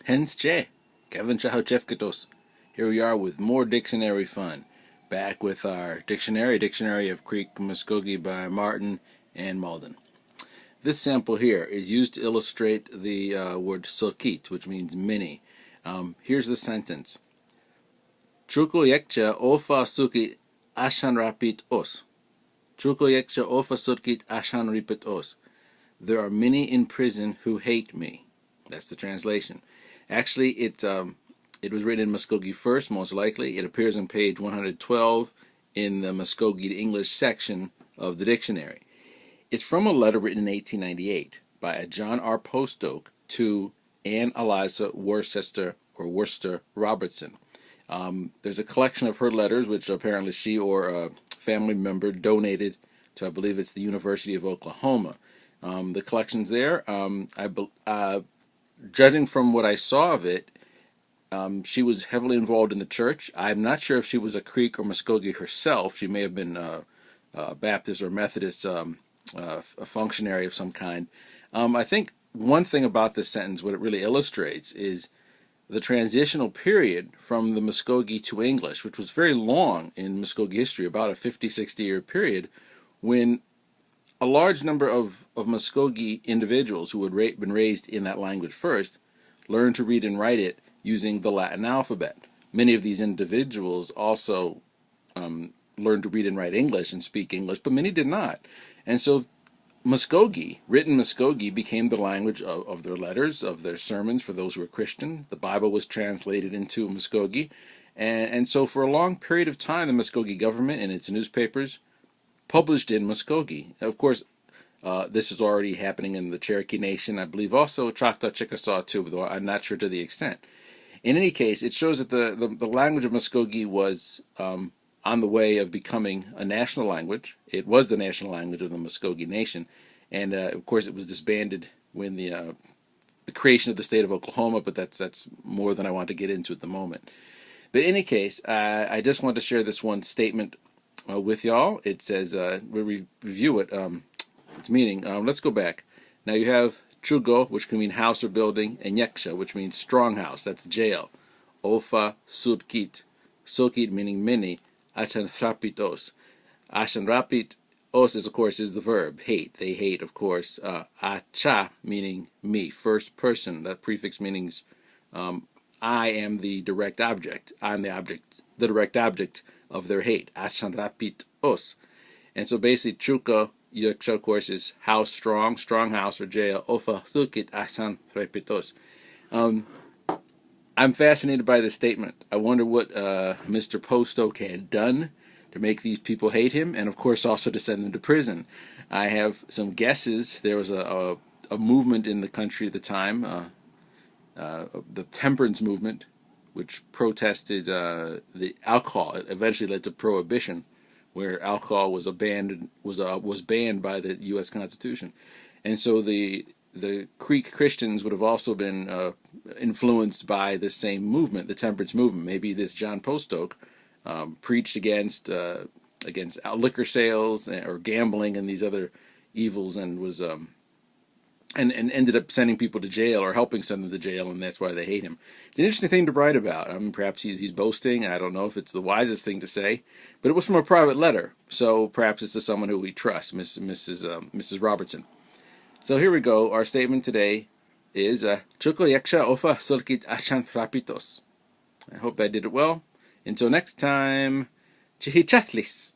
Hence che, Kevin Chahachevkatos. Here we are with more dictionary fun. Back with our Dictionary of Creek Mvskoke by Martin and Malden. This sample here is used to illustrate the word sokit, which means many. Here's the sentence. Chuko yekcha ofa sukit ashan rapit os. Chuko yekcha ofa sukit ashan rapit os. There are many in prison who hate me. That's the translation. Actually, it was written in Mvskoke first, most likely. It appears on page 112 in the Mvskoke English section of the dictionary. It's from a letter written in 1898 by a John R. Postoke to Anne Eliza Worcester Robertson. There's a collection of her letters, which apparently she or a family member donated to, I believe it's the University of Oklahoma. The collection's there. Judging from what I saw of it, she was heavily involved in the church. I'm not sure if she was a Creek or Mvskoke herself. She may have been a Baptist or Methodist a functionary of some kind. I think one thing about this sentence, what it really illustrates, is the transitional period from the Mvskoke to English, which was very long in Mvskoke history, about a 50, 60-year period, when a large number of Mvskoke individuals who had been raised in that language first learned to read and write it using the Latin alphabet. Many of these individuals also learned to read and write English and speak English, but many did not. And so Mvskoke, written Mvskoke, became the language of their letters, of their sermons for those who were Christian. The Bible was translated into Mvskoke. And so for a long period of time, the Mvskoke government and its newspapers published in Mvskoke. Of course, this is already happening in the Cherokee Nation. I believe also Choctaw, Chickasaw too, though I'm not sure to the extent. In any case, it shows that the language of Mvskoke was on the way of becoming a national language. It was the national language of the Mvskoke Nation, and of course it was disbanded when the creation of the state of Oklahoma, but that's more than I want to get into at the moment. But in any case, I just want to share this one statement with y'all. It says, we review it, its meaning. Let's go back. Now you have chugo, which can mean house or building, and yeksha, which means strong house, that's jail. Ofa sudkit, sokit meaning many, achan rapitos. Achan rapitos is, of course, is the verb, hate. They hate, of course. Acha meaning me, first person. That prefix means I am the direct object. I'm the direct object of their hate. Achan rapitos. And so basically, chuka, yeksha, of course, is house, strong house or jail. Ofa sukit achan rapitos. I'm fascinated by this statement. I wonder what Mr. Postoke had done to make these people hate him, and of course also to send them to prison. I have some guesses. There was a movement in the country at the time, the temperance movement, which protested the alcohol. It eventually led to prohibition, where alcohol was banned by the U.S. Constitution, and so the Creek Christians would have also been influenced by the same movement, the temperance movement. Maybe this John Postoke preached against liquor sales or gambling and these other evils, and was and ended up sending people to jail or helping send them to jail, and that's why they hate him. It's an interesting thing to write about. I mean, perhaps he's boasting. I don't know if it's the wisest thing to say, but it was from a private letter, so perhaps it's to someone who we trust, Mrs. Robertson. So here we go. Our statement today is Chuko yaksha ofa sulkit achan rapitos. I hope I did it well. Until next time, chihichatlis.